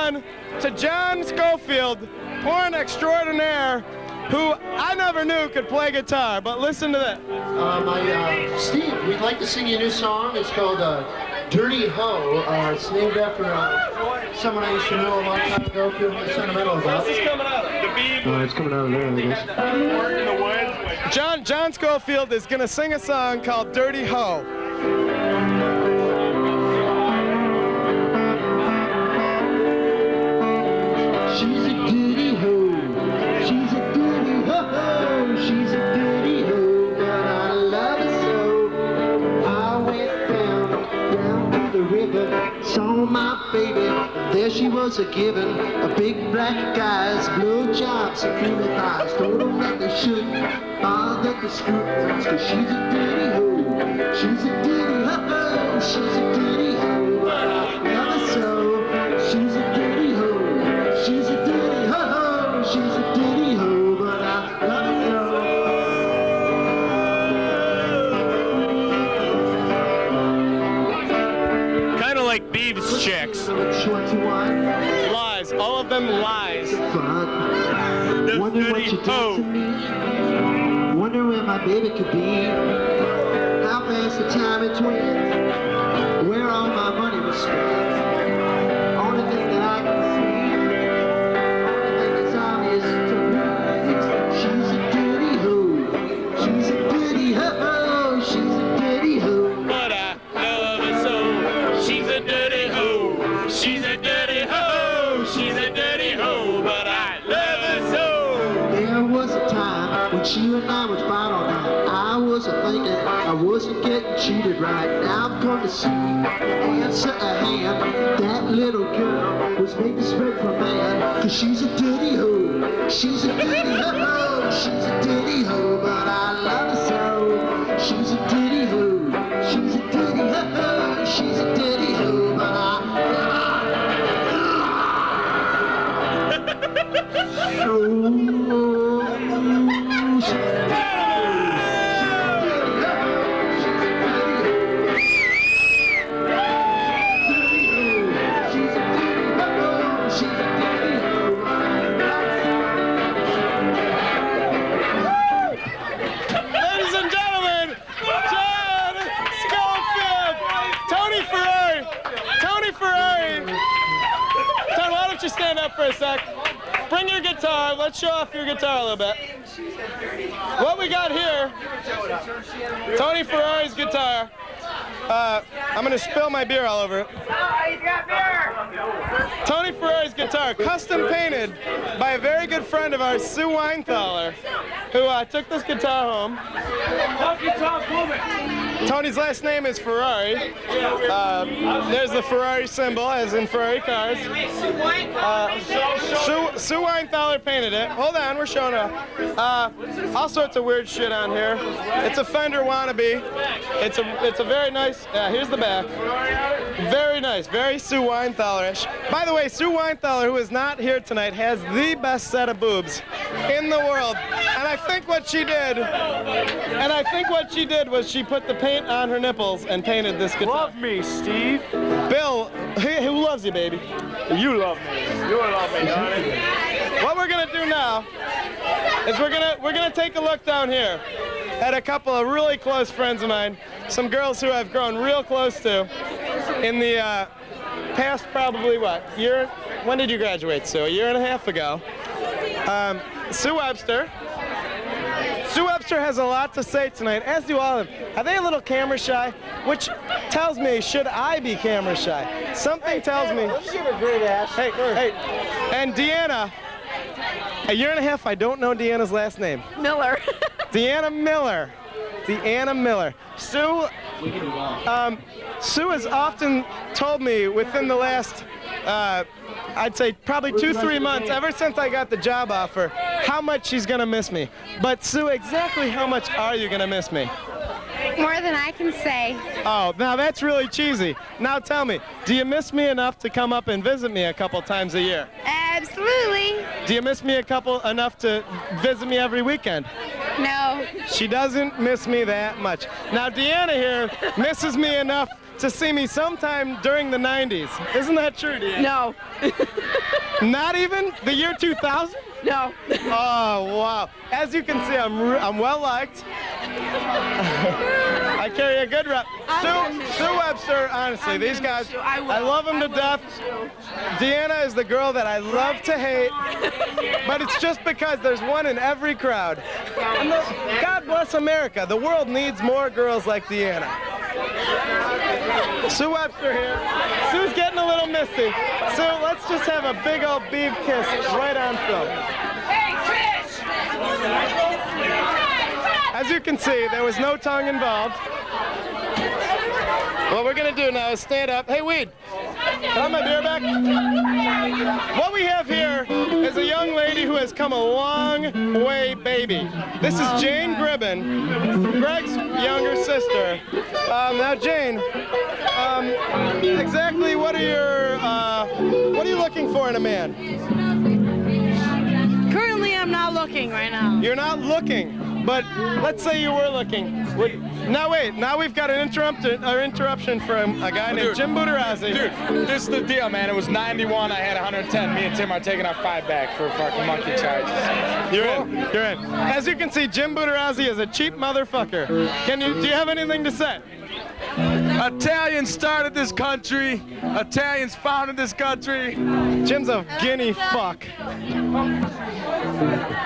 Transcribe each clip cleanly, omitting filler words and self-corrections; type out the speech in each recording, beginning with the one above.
one to John Schofield, horn extraordinaire, who I never knew could play guitar, but listen to this. Steve, we'd like to sing you a new song. It's called Dirty Ho. It's named after someone I used to know a long time ago, feeling sentimental about. This is coming out of the beam. It's coming out of there, I guess. In the woods. John Schofield is going to sing a song called Dirty Ho. She's a dirty ho, she's a dirty ho, she's a dirty ho, but I love her so. I went down to the river, saw my baby, there she was a-giving, a big black eyes, blowjobs and creamy thighs, told them that they shouldn't bother the scrutinize, 'cause she's a dirty ho, she's a dirty ho, she's a dirty ho, but I love her so. She's a dirty ho. She's a dirty ho-ho, she's a dirty ho, but I love her. Kind of like Beeves chicks. Lies, all of them lies. Wonder what you did to me. Wonder where my baby could be. How fast the time between. Where all my money was spent. Only thing that I can see. She's a dirty ho, she's a dirty ho, she's a dirty ho. But I love her so. She's a dirty ho, she's a dirty ho, she's a dirty ho, but I love her so. There was a time when she and I would fight all night. I wasn't thinking I wasn't getting treated right. Now I'm going to see answer a hand. That little girl was made to spread for man. 'Cause she's a dirty ho, she's a dirty ho, she's a dirty ho, but I love her so. She's a dirty ho, she's a dirty ho, she's a dirty ho, but I stand up for a sec. Bring your guitar. Let's show off your guitar a little bit. What we got here, Tony Ferrari's guitar. I'm going to spill my beer all over it. Tony Ferrari's guitar, custom painted by a very good friend of ours, Sue Weinthaler, who took this guitar home. Tony's last name is Ferrari. There's the Ferrari symbol, as in Ferrari cars. Sue Weinthaler painted it. Hold on, we're showing off. All sorts of weird shit on here. It's a Fender wannabe. It's a very nice. Here's the back. Very nice, very Sue Weinthaler-ish. By the way, Sue Weinthaler, who is not here tonight, has the best set of boobs in the world. And I think what she did, was she put the paint on her nipples and painted this guitar. Love me, Steve. Bill, who loves you, baby? You love me. You love me, darling. What we're gonna do now is we're gonna take a look down here at a couple of really close friends of mine, some girls who I've grown real close to in the past probably year? When did you graduate, Sue? A year and a half ago. Sue Webster. Sue Webster has a lot to say tonight, as do all of them. Are they a little camera shy? Which tells me, should I be camera shy? Something tells me. Let's give her a great ass. Hey. And Deanna, a year and a half, I don't know Deanna's last name. Miller. Deanna Miller. Deanna Miller. Sue, Sue has often told me within the last, I'd say probably 2-3 months, ever since I got the job offer, how much she's gonna miss me. But Sue, exactly how much are you gonna miss me? More than I can say. Oh, now that's really cheesy. Now tell me, do you miss me enough to come up and visit me a couple times a year? Absolutely. Do you miss me enough to visit me every weekend? No. She doesn't miss me that much. Now Deanna here misses me enough to see me sometime during the 90s. Isn't that true, Deanna? No. Not even the year 2000? No. Oh, wow. As you can see, I'm well liked. I carry a good rep. Sue Webster, honestly, these guys, I love them to death. Deanna is the girl that I love to hate, but it's just because there's one in every crowd. And God bless America. The world needs more girls like Deanna. Sue Webster here. Sue's getting a little misty. Sue, let's just have a big old beef kiss right on film. As you can see, there was no tongue involved. What we're gonna do now is stand up. Hey, Weed, can I have my beer back? What we have here is a young lady who has come a long way, baby. This is Jane Gribben, Greg's younger sister. Now, Jane, exactly what are you looking for in a man? Currently, I'm not looking right now. You're not looking. But let's say you were looking. Now wait, now we've got an interruption from a guy named Jim Budarazzi. Dude, this is the deal, man. It was 91, I had 110. Me and Tim are taking our 5 back for fucking monkey charges. You're in. As you can see, Jim Budarazzi is a cheap motherfucker. Do you have anything to say? Italians started this country. Italians founded this country. Jim's a guinea fuck.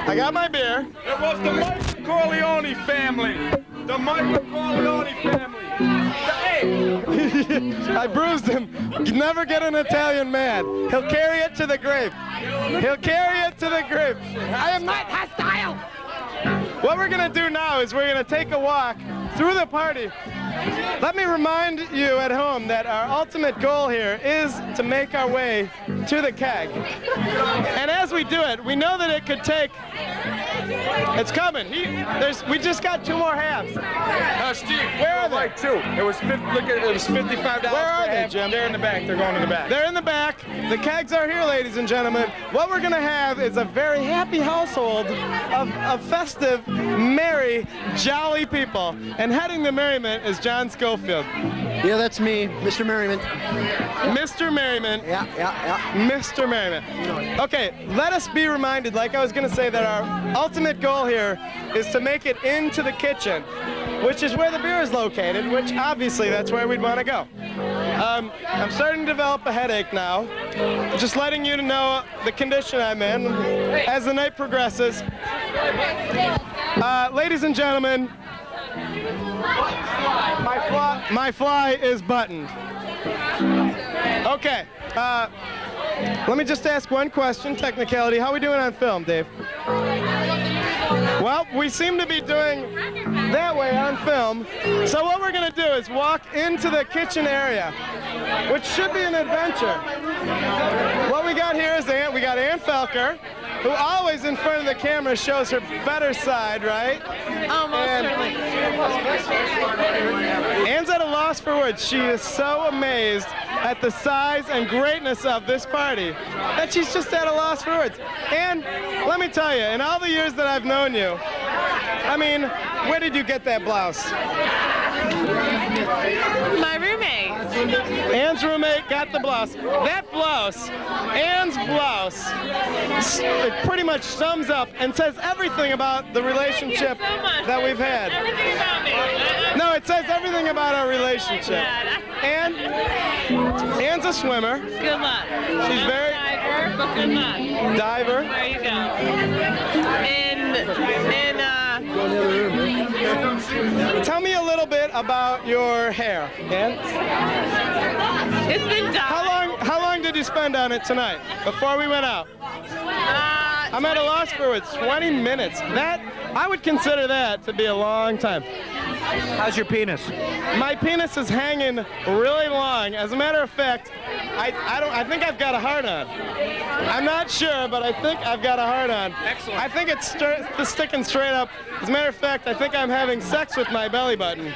I got my beer. It was the Michael Corleone family. The Michael Corleone family. Hey! I bruised him. Never get an Italian mad. He'll carry it to the grave. He'll carry it to the grave. I am not hostile. What we're gonna do now is we're gonna take a walk through the party. Let me remind you at home that our ultimate goal here is to make our way to the keg. And as we do it, we know that it could take... It's coming. We just got 2 more halves. Steve, where are they? Like 2. It was $55. Where are they, Jim? They're in the back. They're going in the back. They're in the back. The kegs are here, ladies and gentlemen. What we're going to have is a very happy household of festive, merry, jolly people. And heading the merriment is John Schofield. Yeah, that's me, Mr. Merriment. Mr. Merriment. Yeah. Mr. Merriment. Okay, let us be reminded, like I was going to say, that our ultimate goal here is to make it into the kitchen, which is where the beer is located, which obviously that's where we'd want to go. I'm starting to develop a headache now. Just letting you know the condition I'm in as the night progresses. Ladies and gentlemen, my fly is buttoned. Okay, let me just ask one question, technicality. How are we doing on film, Dave? Well, we seem to be doing that way on film. So what we're going to do is walk into the kitchen area, which should be an adventure. What we got here is we got Ann Felker, who always in front of the camera shows her better side, right? Almost certainly. Ann's at a loss for words. She is so amazed at the size and greatness of this party that she's just at a loss for words. And let me tell you, in all the years that I've known you, I mean, where did you get that blouse? My roommate. Ann's roommate got the blouse. That blouse, Ann's blouse, it pretty much sums up and says everything about the relationship that we've had. Everything about me. No, it says everything about our relationship. Ann's a swimmer. Good luck. She's very... Diver, but good luck. Diver. There you go. Tell me a little bit about your hair, Ann. It's been done. How long did you spend on it tonight, before we went out? I'm at a loss for words. 20 minutes. That, I would consider that to be a long time. How's your penis? My penis is hanging really long. As a matter of fact, I think I've got a hard-on. I'm not sure, but I think I've got a hard-on. Excellent. I think it's sticking straight up. As a matter of fact, I think I'm having sex with my belly button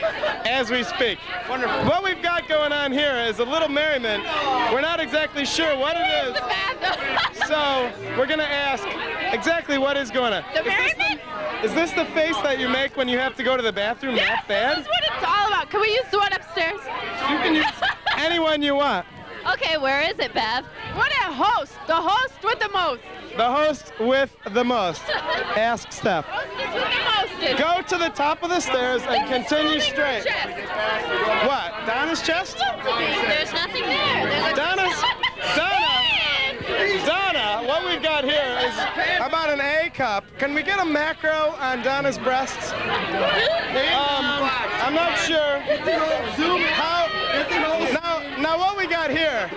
as we speak. Wonderful. What we've got going on here is a little merriment. We're not exactly sure what it is. So we're going to ask exactly what is going on. The merriment? Is this the face that you make when you have to go to the bathroom that bad? This is what it's all about. Can we use the one upstairs? You can use anyone you want. Okay, where is it, Bev? What a host! The host with the most. The host with the most. Ask Steph. Hostess with the mostest. Go to the top of the stairs and continue straight. Chest. What? Donna's chest? There's nothing there. There's a Donna, what we've got here is about an A cup. Can we get a macro on Donna's breasts? I'm not sure how. Now what we got here,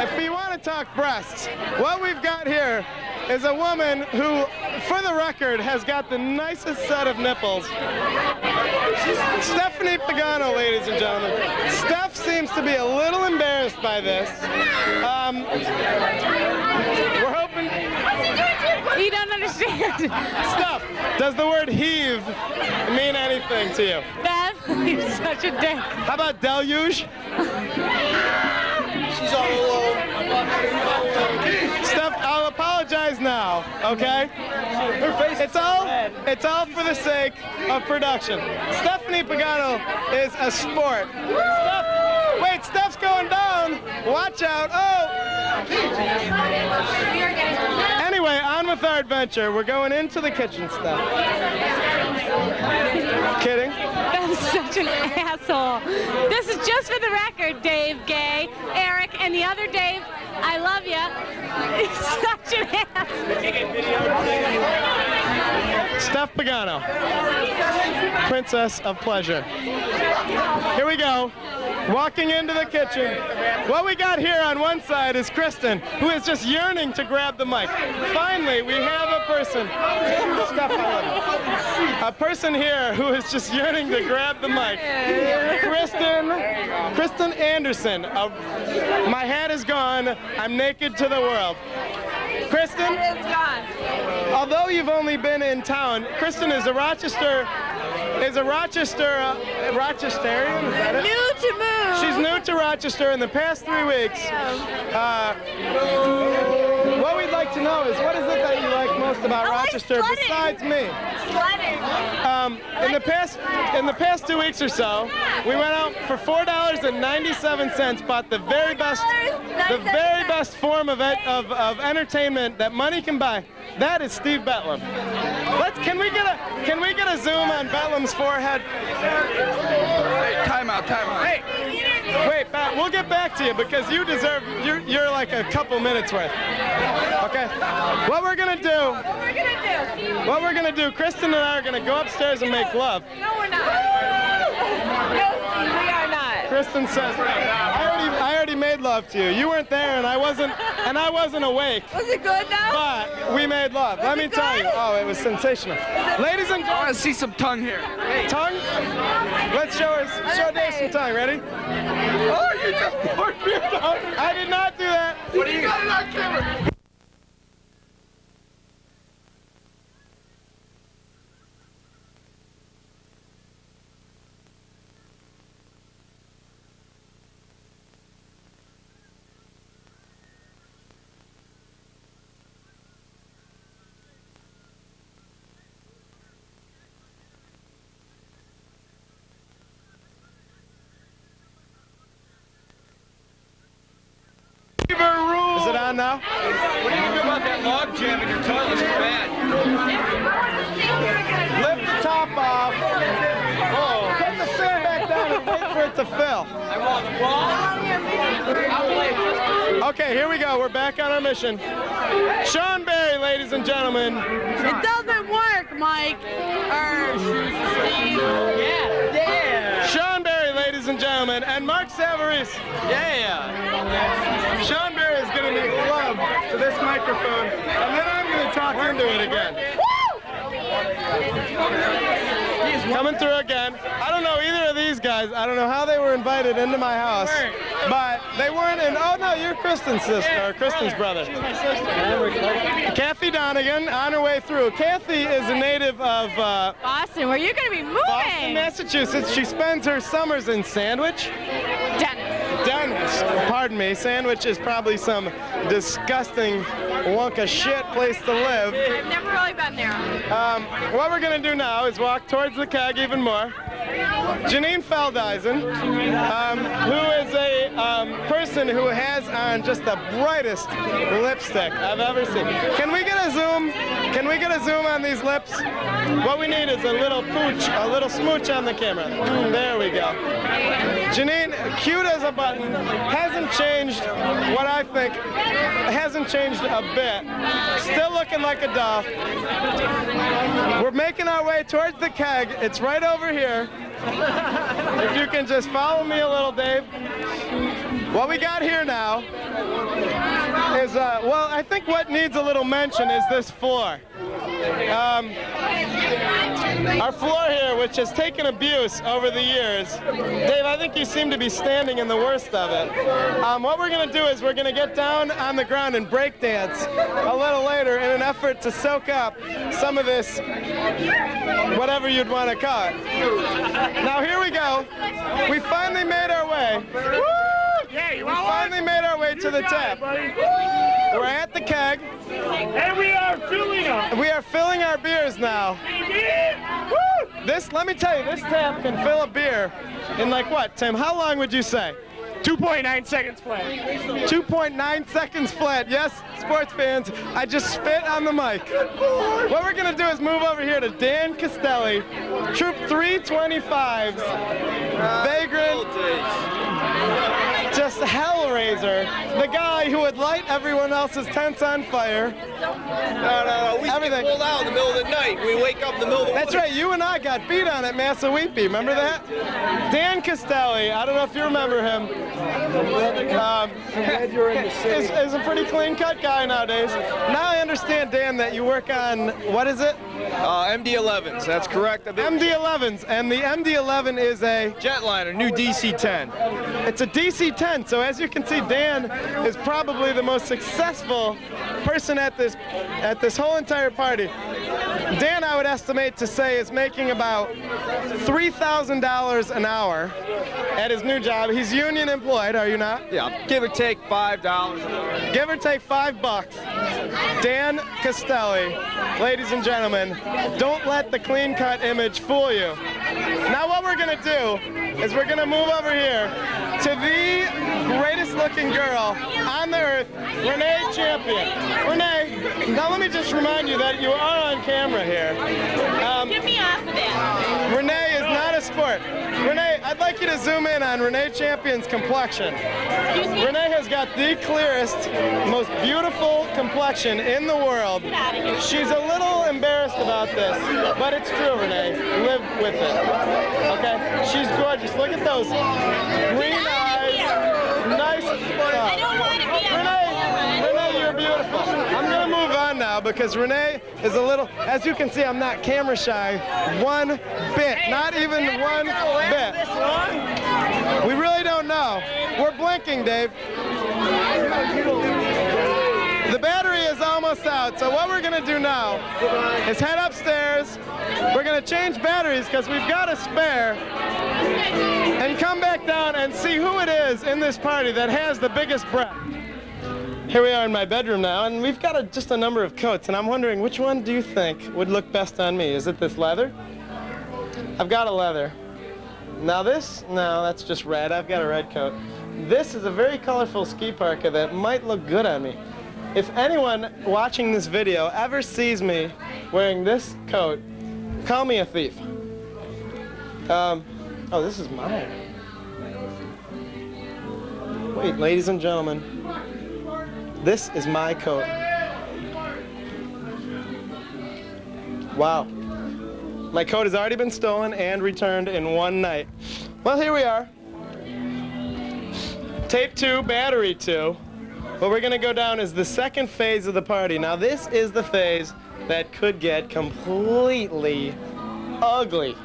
if we want to talk breasts, what we've got here is a woman who, for the record, has got the nicest set of nipples. Stephanie Pagano, ladies and gentlemen. Steph seems to be a little embarrassed by this. We're hoping... You don't understand. Steph, does the word heave mean anything to you? Bev, you're such a dick. How about deluge? She's all alone. Steph, I'll apologize now, okay? It's all for the sake of production. Stephanie Pagano is a sport. Wait, Steph's going down. Watch out. Oh! Anyway, on with our adventure. We're going into the kitchen, Steph. Kidding? Bev's such an asshole. This is just for the record, Dave Gay, Eric, and the other Dave. I love you. He's such an ass. Steph Pagano, Princess of Pleasure. Here we go. Walking into the kitchen. What we got here on one side is Kristen, who is just yearning to grab the mic. Finally, we have a person. Steph, I love you. A person here who is just yearning to grab the mic. Kristen Anderson. My hat is gone. I'm naked to the world. Kristen, It's gone. although you've only been in town, Kristen is a Rochesterian, is that it? New to move. She's new to Rochester. In the past 3 weeks, what we'd like to know is, what is it that you like most about Rochester besides me? Sledding. In the past 2 weeks or so, we went out for $4.97, bought the very best form of entertainment that money can buy. That is Steve Betlam. Can we get a zoom on Betlam's forehead? Hey, time out. Hey, wait, Pat, we'll get back to you because you deserve, you're like a couple minutes worth. Okay? What we're gonna do, Kristen and I are gonna go upstairs and make love. No, we're not. No, Steve, we are not. Kristen says, I already made love to you. You weren't there and I wasn't awake. Was it good now? But we made love. Let me tell you. Oh, it was sensational. Ladies and I want gentlemen, to see some tongue here. tongue? Let's show Dave some tongue. Ready? Oh, you just poured me out. I did not do that. What do you got it on camera? Is it on now? What do you do about that log jam in your toilet? It's bad. Lift the top off. Oh. Put the thing back down and wait for it to fill. I want the ball. Okay, here we go. We're back on our mission. Sean Barry, ladies and gentlemen. It doesn't work, Mike. Sean Barry, ladies and gentlemen, and Mark Savarese. Yeah. Sean Barry is going to make love to this microphone, and then I'm going to talk into it again. He's coming through again. I don't know either of these guys. I don't know how they were invited into my house, but they weren't in. Oh no, you're Kristen's sister, or Kristen's brother. She's my sister. Kathy Donegan on her way through. Kathy is a native of Boston, where you're going to be moving. Boston, Massachusetts. She spends her summers in Sandwich. Dennis, pardon me. Sandwich is probably some disgusting wonka shit place to live. I've never really been there. What we're gonna do now is walk towards the keg even more. Janine Feldeisen, who is a person who has on just the brightest lipstick I've ever seen. Can we get a zoom? Can we get a zoom on these lips? What we need is a little pooch, a little smooch on the camera. There we go. Janine, cute as a button, hasn't changed what I think, hasn't changed a bit. Still looking like a doll. We're making our way towards the keg. It's right over here. If you can just follow me a little, Dave. What we got here now is, well, I think what needs a little mention is this floor. Our floor here, which has taken abuse over the years. Dave, I think you seem to be standing in the worst of it. What we're going to do is we're going to get down on the ground and break dance a little later in an effort to soak up some of this, whatever you'd want to call it. Now here we go. We finally made our way. Woo! We finally made our way to the tap. We're at the keg. And we are filling up. We are filling our beers now. Woo! This, let me tell you, this tap can fill a beer in like what, Tim? How long would you say? 2.9 seconds flat. 2.9 seconds flat. Yes, sports fans, I just spit on the mic. What we're going to do is move over here to Dan Castelli, Troop 325's Vagrant, just Hellraiser, the guy who would light everyone else's tents on fire. No. We get pulled out in the middle of the night. We wake up in the middle of the That's right, you and I got beat on at Massaweepy, remember that? Dan Castelli, I don't know if you remember him. Is a pretty clean-cut guy nowadays. Now I understand, Dan, that you work on, what is it? MD-11s, that's correct. MD-11s, and the MD-11 is a Jetliner, new DC-10. It's a DC-10, so as you can see, Dan is probably the most successful person at this whole entire party. Dan, I would estimate to say, is making about $3,000 an hour at his new job. He's union employed, are you not? Yeah, give or take $5. Give or take $5. Dan Castelli, ladies and gentlemen, don't let the clean-cut image fool you. Now what we're gonna do is we're gonna move over here to the greatest looking girl on the earth, Renee Champion. Renee, now let me just remind you that you are on camera here. Get me off of that. Renee is not a sport. Renee, I'd like you to zoom in on Renee Champion's complexion. Renee has got the clearest, most beautiful complexion in the world. She's a little embarrassed about this, but it's true, Renee. Live with it. Okay? She's gorgeous. Look at those green eyes. Nice. I don't want to be on Renee, you're beautiful. I'm going to move on now because Renee is a little, as you can see, I'm not camera shy one bit. Not even one bit. We really don't know. We're blinking, Dave. The battery is almost out, so what we're going to do now is head upstairs. We're going to change batteries because we've got a spare and come back down and see who it is in this party that has the biggest breath. Here we are in my bedroom now, and we've got just a number of coats, and I'm wondering, which one do you think would look best on me? Is it this leather? I've got a leather. Now this, no, that's just red. I've got a red coat. This is a very colorful ski parka that might look good on me. If anyone watching this video ever sees me wearing this coat, call me a thief. Oh, this is mine. Wait, ladies and gentlemen, this is my coat. Wow. My coat has already been stolen and returned in one night. Well, here we are. Tape 2, battery 2. What we're going to go down is the second phase of the party. Now, this is the phase that could get completely ugly.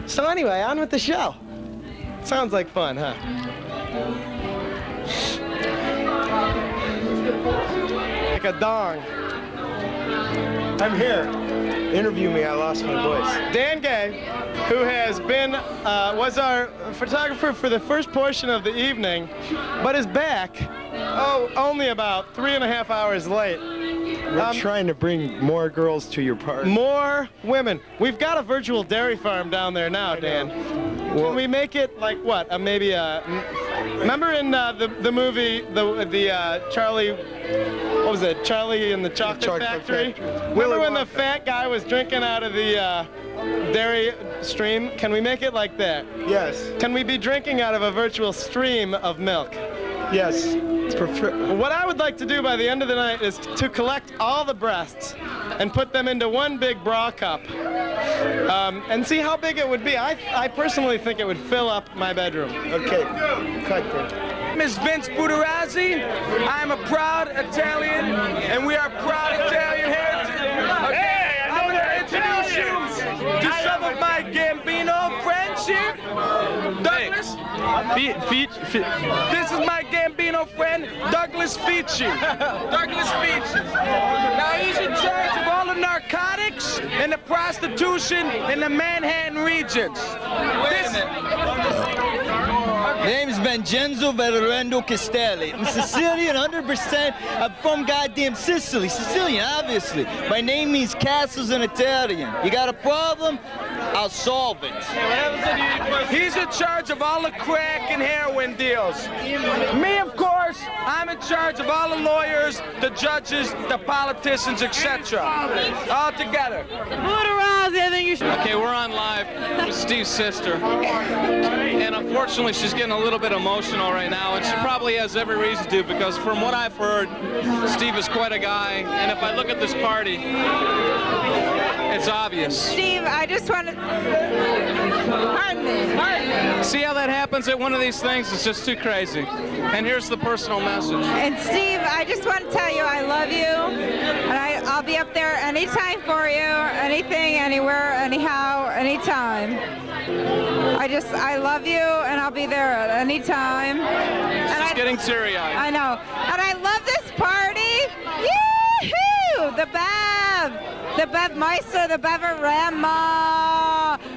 So anyway, on with the show. Sounds like fun, huh? Like a dong. I'm here. Interview me, I lost my voice. Dan Gay, who has been, was our photographer for the first portion of the evening, but is back, only about 3.5 hours late. We're trying to bring more girls to your party. More women. We've got a virtual dairy farm down there now, Dan. Can we make it like what? Maybe a. Remember in the movie the Charlie. What was it? Charlie and the Chocolate Factory. Remember when the fat guy was drinking out of the dairy stream? Can we make it like that? Yes. Can we be drinking out of a virtual stream of milk? Yes. What I would like to do by the end of the night is to collect all the breasts and put them into one big bra cup and see how big it would be. I personally think it would fill up my bedroom. Okay. Cut that. My name is Vince Buterazzi. I'm a proud Italian, and we are proud Italian heritage. Okay, I'm going to introduce you to some of my Gambino friends here. Douglas. This is my Gambino friend, Douglas Fici. Douglas Fici. Now he's in charge of all the narcotics and the prostitution in the Manhattan regions. My name is Vincenzo Venerando Castelli. I'm Sicilian, 100%. I'm from goddamn Sicily. Sicilian, obviously. My name means castles in Italian. You got a problem? I'll solve it. He's in charge of all the crack and heroin deals. Me, of course, I'm in charge of all the lawyers, the judges, the politicians, etc. All together. Okay, we're on live with Steve's sister. And unfortunately, she's getting a little bit emotional right now, and she probably has every reason to, because from what I've heard, Steve is quite a guy, and if I look at this party, it's obvious. Steve, I just want to... Pardon me. See how that happens at one of these things? It's just too crazy. And here's the personal message. And Steve, I just want to tell you I love you, and I'll be up there anytime for you, anything, anywhere, anyhow, anytime. I love you, and I'll be there at any time. She's getting teary-eyed. I know. And I love this party. Yoo-hoo! The Bev Meister, the Beveremma.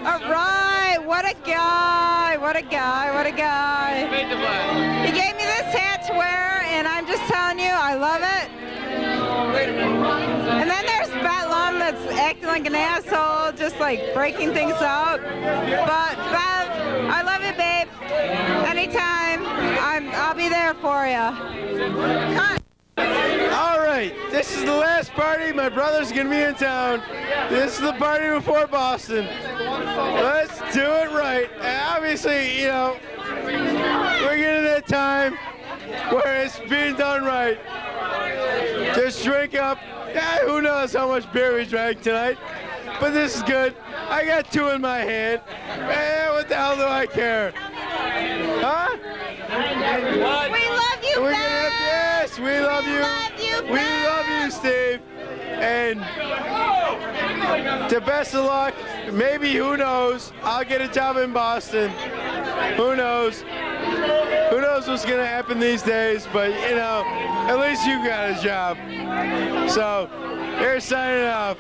All right, what a guy, what a guy, what a guy. He gave me this hat to wear, and I'm just telling you, I love it. And then there's Betlem that's acting like an asshole, just like breaking things up. But Bev, I love you, babe. Anytime, I'll be there for you. All right, this is the last party. My brother's gonna be in town. This is the party before Boston. Let's do it right. And obviously, you know, we're getting that time where it's being done right. Just drink up. Yeah, who knows how much beer we drank tonight, but this is good. I got 2 in my hand. Man, what the hell do I care? Huh? We love you, Bev. Yes, we love you. We love you, Steve. And the best of luck. Maybe, who knows, I'll get a job in Boston. Who knows? Who knows what's going to happen these days, but, you know, at least you got a job. So, here's signing off.